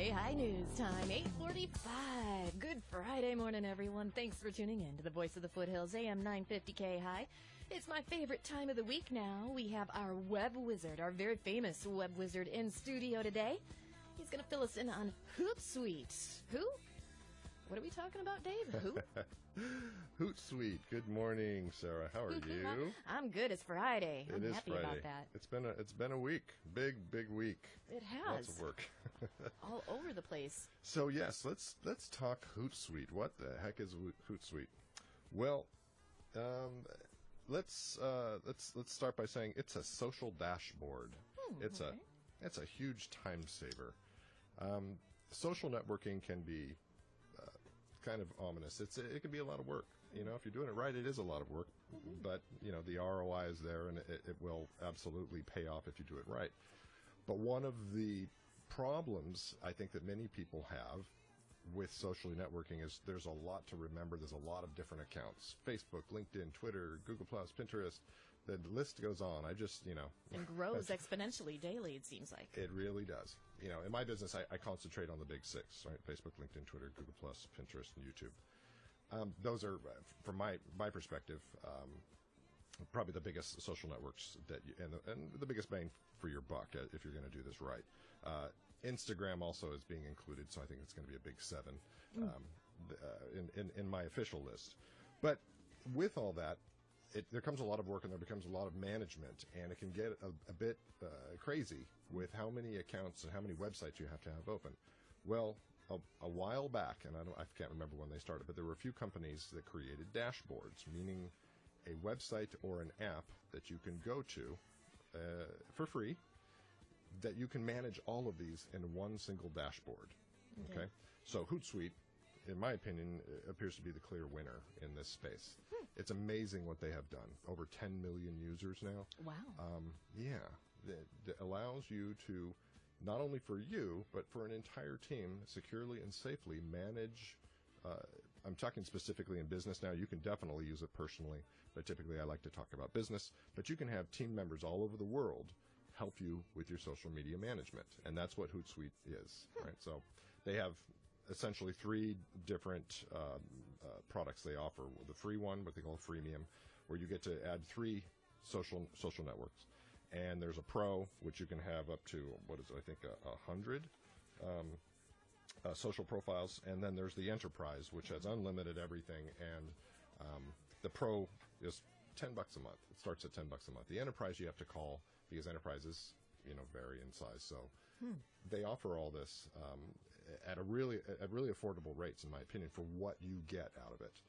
KAHI News Time, 8:45. Good Friday morning, everyone. Thanks for tuning in to the Voice of the Foothills, AM 950 KAHI. It's my favorite time of the week now. We have our web wizard, our very famous web wizard, in studio today. He's going to fill us in on Hootsuite. Who? What are we talking about, Dave? Who? Hootsuite. Good morning, Sarah. How are you? I'm good. It's Friday. I'm happy Friday. about that. It's been a week. Big week. It has. Lots of work. All over the place. So yes, let's talk Hootsuite. What the heck is Hootsuite? Well, let's start by saying it's a social dashboard. It's a huge time saver. Social networking can be kind of ominous. It can be a lot of work. You know, if you're doing it right, it is a lot of work. But you know, the ROI is there, and it will absolutely pay off if you do it right. But one of the problems I think that many people have with social networking is there's a lot to remember. There's a lot of different accounts: Facebook, LinkedIn, Twitter, Google+, Pinterest. The list goes on. And grows exponentially daily, it seems like. It really does. You know, in my business, I concentrate on the big six, right? Facebook, LinkedIn, Twitter, Google+, Pinterest, and YouTube. Those are, from my perspective, probably the biggest social networks and the biggest bang for your buck if you're going to do this right. Instagram also is being included, so I think it's going to be a big 7 in my official list. But with all that, there comes a lot of work and there becomes a lot of management, and it can get a bit crazy with how many accounts and how many websites you have to have open. Well, a while back, and I can't remember when they started, but there were a few companies that created dashboards, meaning a website or an app that you can go to for free, that you can manage all of these in one single dashboard. Okay? So Hootsuite, in my opinion, appears to be the clear winner in this space. It's amazing what they have done. Over 10 million users now. Wow. That allows you to, not only for you, but for an entire team, securely and safely manage. I'm talking specifically in business now. You can definitely use it personally, but typically I like to talk about business. But you can have team members all over the world help you with your social media management, and that's what Hootsuite is. Right? So they have essentially 3 different products they offer. The free one, what they call freemium, where you get to add 3 social networks. And there's a pro, which you can have up to, 100 social profiles. And then there's the enterprise, which has unlimited everything. And the pro is $10 a month. It starts at $10 a month. The enterprise you have to call, because enterprises vary in size. So they offer all this at really affordable rates, in my opinion, for what you get out of it.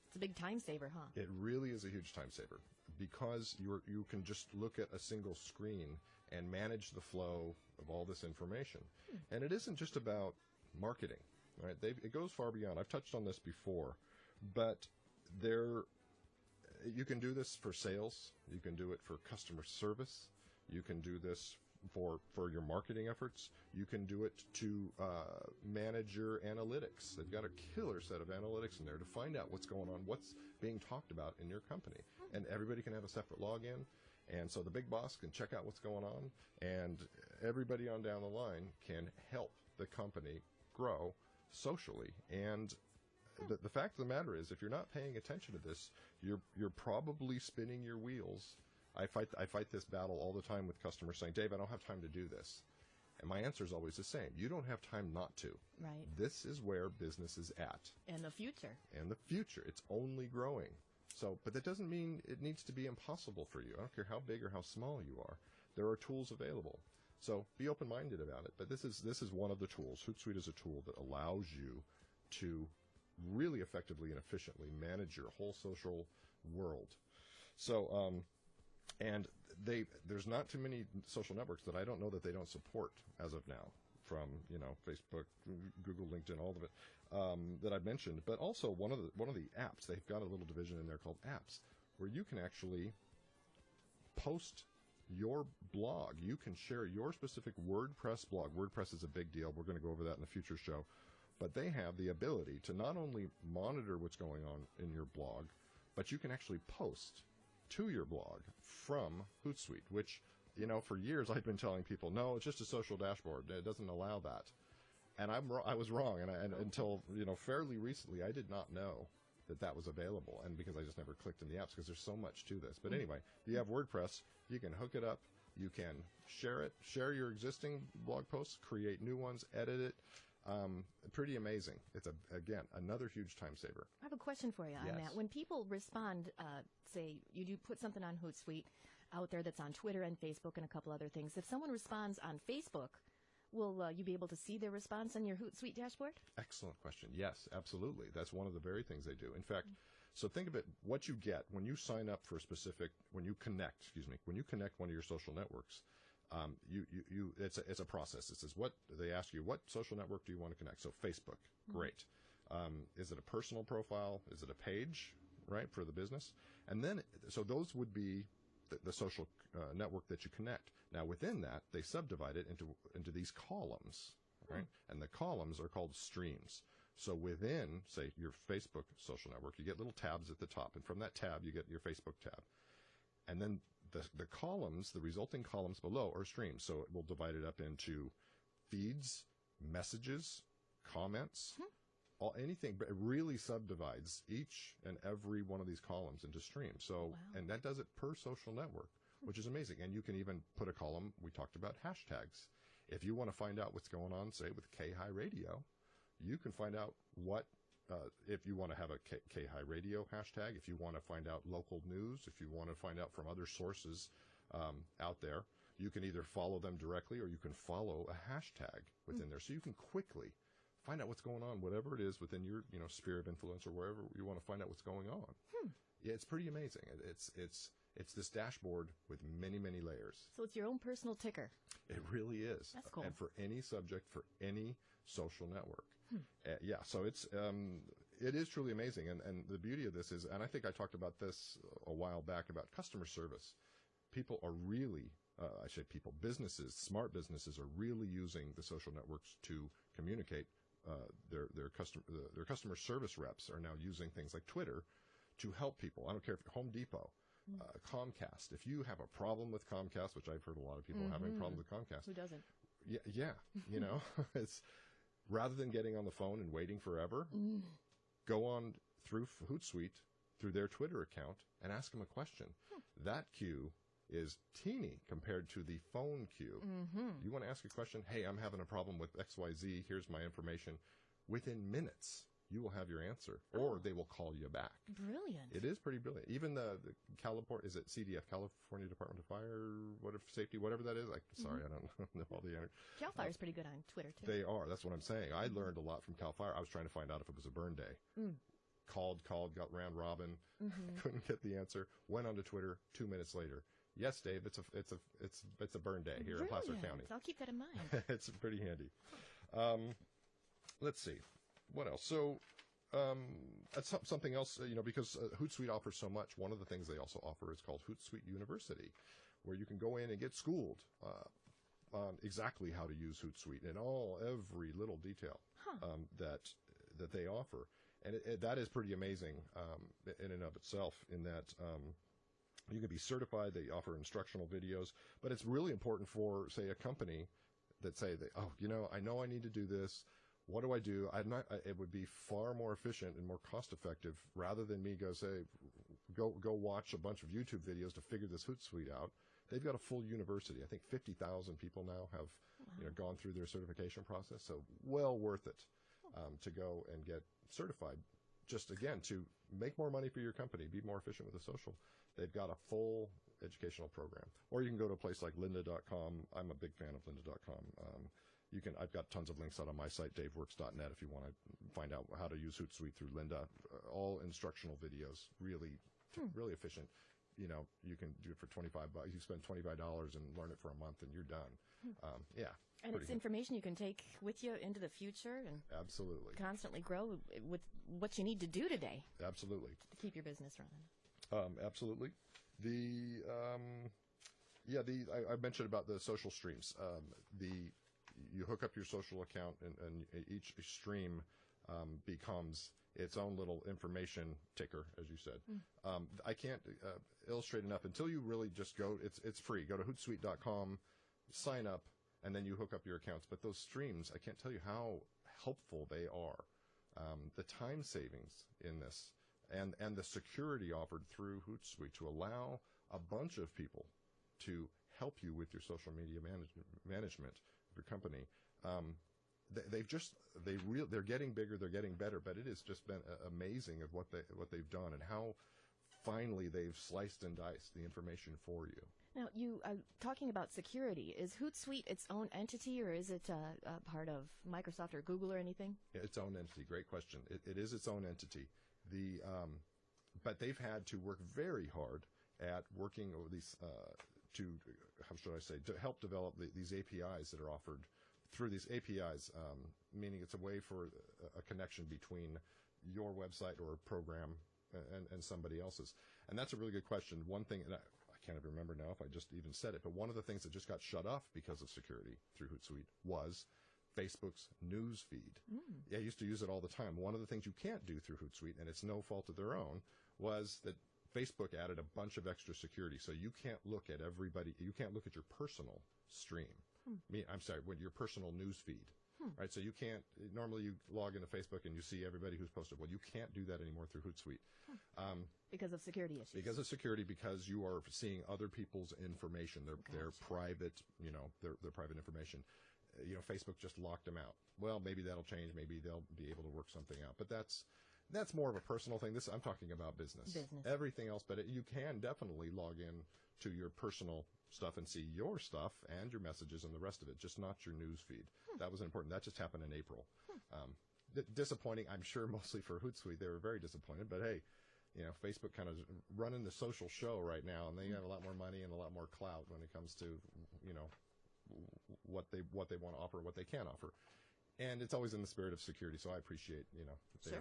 It's a big time saver, huh? It really is a huge time saver, because you can just look at a single screen and manage the flow of all this information. And it isn't just about marketing, right? It goes far beyond. I've touched on this before, but you can do this for sales. You can do it for customer service. You can do this for your marketing efforts. You can do it to manage your analytics. They've got a killer set of analytics in there to find out what's going on, what's being talked about in your company. And everybody can have a separate login. And so the big boss can check out what's going on, and everybody on down the line can help the company grow socially. And the fact of the matter is, if you're not paying attention to this, you're probably spinning your wheels. I fight this battle all the time with customers saying, Dave, I don't have time to do this. And my answer is always the same. You don't have time not to. Right. This is where business is at. And the future. It's only growing. So, but that doesn't mean it needs to be impossible for you. I don't care how big or how small you are. There are tools available. So be open-minded about it. But this is one of the tools. Hootsuite is a tool that allows you to really effectively and efficiently manage your whole social world. So, and there's not too many social networks that I don't know that they don't support as of now, from Facebook, Google, LinkedIn, all of it that I've mentioned. But also one of the apps, they've got a little division in there called apps, where you can actually post your blog. You can share your specific WordPress blog. WordPress is a big deal. We're going to go over that in a future show. But they have the ability to not only monitor what's going on in your blog, but you can actually post to your blog from Hootsuite, which For years I've been telling people, no, it's just a social dashboard. It doesn't allow that. And I was wrong. And until, fairly recently, I did not know that was available. And because I just never clicked in the apps, because there's so much to this. But anyway, if you have WordPress, you can hook it up. You can share your existing blog posts, create new ones, edit it. Pretty amazing. It's, again, another huge time saver. I have a question for you on Yes. that. When people respond, say you do put something on Hootsuite out there that's on Twitter and Facebook and a couple other things. If someone responds on Facebook, will you be able to see their response on your Hootsuite dashboard? Excellent question. Yes, absolutely. That's one of the very things they do. In fact, so think of it, what you get when you sign up for when you connect one of your social networks, it's a process. It says they ask you, what social network do you want to connect? So Facebook, great. Is it a personal profile? Is it a page, right, for the business? And then, so those would be the social network that you connect. Now, within that, they subdivide it into these columns, right? And the columns are called streams. So within, say, your Facebook social network, you get little tabs at the top, and from that tab, you get your Facebook tab. And then the columns, the resulting columns below are streams. So it will divide it up into feeds, messages, comments, anything, but it really subdivides each and every one of these columns into streams. So, and that does it per social network, which is amazing. And you can even put a column, we talked about hashtags. If you want to find out what's going on, say, with KAHI Radio, you can find out if you want to have a KAHI Radio hashtag, if you want to find out local news, if you want to find out from other sources out there, you can either follow them directly or you can follow a hashtag within there. So you can quickly find out what's going on, whatever it is within your sphere of influence or wherever you want to find out what's going on. Yeah, it's pretty amazing. It's this dashboard with many, many layers. So it's your own personal ticker. It really is. That's cool. And for any subject, for any social network. So it is truly amazing. And the beauty of this is, and I think I talked about this a while back about customer service. People are really, businesses, smart businesses are really using the social networks to communicate. Their customer service reps are now using things like Twitter to help people. I don't care if Home Depot, Comcast. If you have a problem with Comcast, which I've heard a lot of people having problems with Comcast. Who doesn't? Yeah. It's rather than getting on the phone and waiting forever, go on through Hootsuite, through their Twitter account, and ask them a question. That queue is teeny compared to the phone queue. You want to ask a question, hey, I'm having a problem with XYZ, here's my information. Within minutes, you will have your answer, or they will call you back. Brilliant. It is pretty brilliant. Even the California, is it CDF, California Department of Fire, Safety, whatever that is? Sorry, I don't know all the answers. CAL FIRE is pretty good on Twitter, too. They are. That's what I'm saying. I learned a lot from CAL FIRE. I was trying to find out if it was a burn day. Called, got round robin, couldn't get the answer, went onto Twitter 2 minutes later. Yes, Dave, it's a burn day here in Placer County. I'll keep that in mind. It's pretty handy. Let's see. What else? So, that's something else, because Hootsuite offers so much. One of the things they also offer is called Hootsuite University, where you can go in and get schooled on exactly how to use Hootsuite and every little detail that they offer. And that is pretty amazing in and of itself, in that you can be certified. They offer instructional videos, but it's really important for, say, a company that say, I know I need to do this. What do I do? It would be far more efficient and more cost effective rather than me go watch a bunch of YouTube videos to figure this Hootsuite out. They've got a full university. I think 50,000 people now have gone through their certification process. So well worth it to go and get certified. Just again to make more money for your company, be more efficient with the social. They've got a full educational program. Or you can go to a place like lynda.com. I'm a big fan of lynda.com. I've got tons of links out on my site, daveworks.net, if you want to find out how to use Hootsuite through Lynda. All instructional videos, really efficient. You can do it for $25. You spend $25 and learn it for a month, and you're done. And it's information you can take with you into the future and absolutely constantly grow with what you need to do today. Absolutely. To keep your business running. Absolutely. I mentioned about the social streams. You hook up your social account, and each stream becomes its own little information ticker, as you said. I can't illustrate enough until you really just go. It's free. Go to Hootsuite.com, sign up, and then you hook up your accounts. But those streams, I can't tell you how helpful they are. The time savings in this, and the security offered through Hootsuite to allow a bunch of people to help you with your social media management of your company. They're getting bigger, they're getting better, but it has just been amazing of what they've done and how finally they've sliced and diced the information for you. Now, you talking about security. Is Hootsuite its own entity, or is it a part of Microsoft or Google or anything? Its own entity. Great question. It is its own entity. But they've had to work very hard at working over these to help develop these APIs that are offered through these APIs, meaning it's a way for a connection between your website or program and somebody else's. And that's a really good question. One thing, and I can't even remember now if I just even said it, but one of the things that just got shut off because of security through Hootsuite was Facebook's news feed. Yeah, I used to use it all the time. One of the things you can't do through Hootsuite, and it's no fault of their own, was that Facebook added a bunch of extra security, so you can't look at you can't look at your personal stream. Your personal news feed. Right, so you can't, normally you log into Facebook and you see everybody who's posted. Well, you can't do that anymore through Hootsuite. Because of security issues. Because of security, because you are seeing other people's information, their private, their private information. Facebook just locked them out. Well, maybe that'll change. Maybe they'll be able to work something out. But that's more of a personal thing. I'm talking about business. Everything else, but you can definitely log in to your personal stuff and see your stuff and your messages and the rest of it, just not your news feed. That was important. That just happened in April. Disappointing, I'm sure, mostly for Hootsuite. They were very disappointed, but hey, Facebook kind of running the social show right now, and they have a lot more money and a lot more clout when it comes to, what they want to offer, what they can offer. And it's always in the spirit of security, so I appreciate,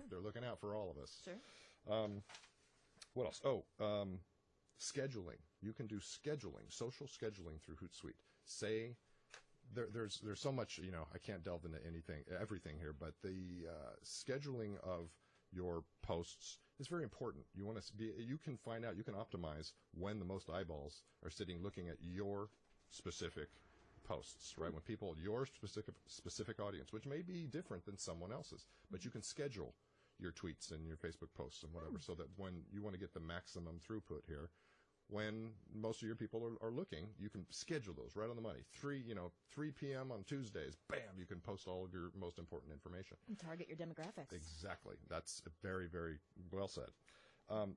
they're looking out for all of us. Sure. What else? Scheduling. You can do scheduling, social scheduling through Hootsuite. Say, there's so much, I can't delve into everything here, but the scheduling of your posts is very important. You can find out, you can optimize when the most eyeballs are sitting looking at your specific posts, right? When your specific audience, which may be different than someone else's, but you can schedule your tweets and your Facebook posts and whatever, so that when you want to get the maximum throughput here, when most of your people are looking, you can schedule those right on the money. 3 p.m. on Tuesdays, bam, you can post all of your most important information. And target your demographics. Exactly. That's very, very well said.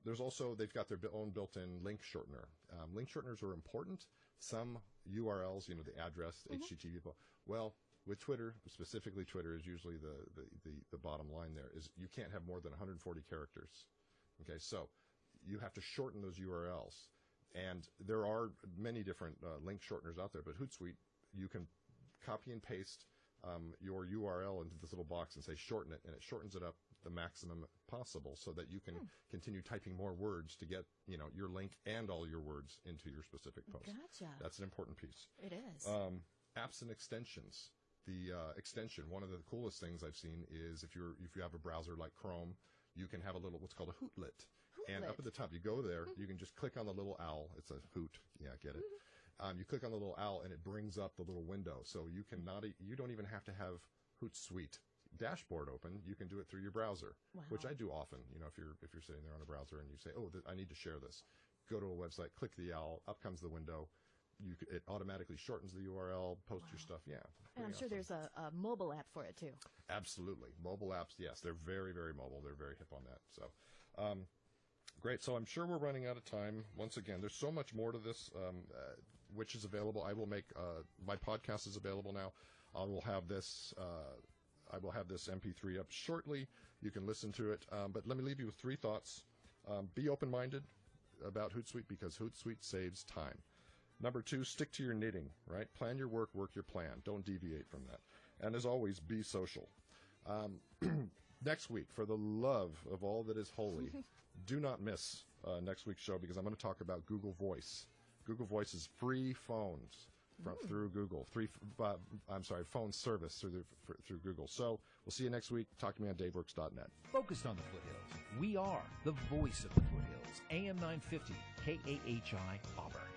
There's also, they've got their own built-in link shortener. Link shorteners are important. Some URLs, the address, the HTTP. Well, with Twitter, specifically Twitter is usually the bottom line there, is you can't have more than 140 characters. Okay, so you have to shorten those URLs. And there are many different link shorteners out there, but Hootsuite, you can copy and paste your URL into this little box and say shorten it, and it shortens it up the maximum possible so that you can continue typing more words to get your link and all your words into your specific post. Gotcha. That's an important piece. It is. Apps and extensions. The extension, one of the coolest things I've seen is if you have a browser like Chrome, you can have a little what's called a Hootlet. And up at the top, you go there, you can just click on the little owl. It's a hoot. Yeah, get it. You click on the little owl, and it brings up the little window. So you don't even have to have Hootsuite dashboard open. You can do it through your browser, which I do often. If you're sitting there on a browser and you say, I need to share this, go to a website, click the owl, up comes the window. It automatically shortens the URL, post your stuff. Yeah. And I'm sure there's a mobile app for it, too. Absolutely. Mobile apps, yes. They're very, very mobile. They're very hip on that. So, great. So I'm sure we're running out of time. Once again, there's so much more to this, which is available. I will make my podcast is available now. I will have this MP3 up shortly. You can listen to it. But let me leave you with 3 thoughts. Be open-minded about Hootsuite because Hootsuite saves time. Number 2, stick to your knitting, right? Plan your work your plan. Don't deviate from that. And as always, be social. Next week, for the love of all that is holy, do not miss next week's show because I'm going to talk about Google Voice. Google Voice is free phones. through Google. Phone service through Google. So we'll see you next week. Talk to me on DaveWorks.net. Focused on the foothills, we are the voice of the foothills. AM 950, KAHI, Auburn.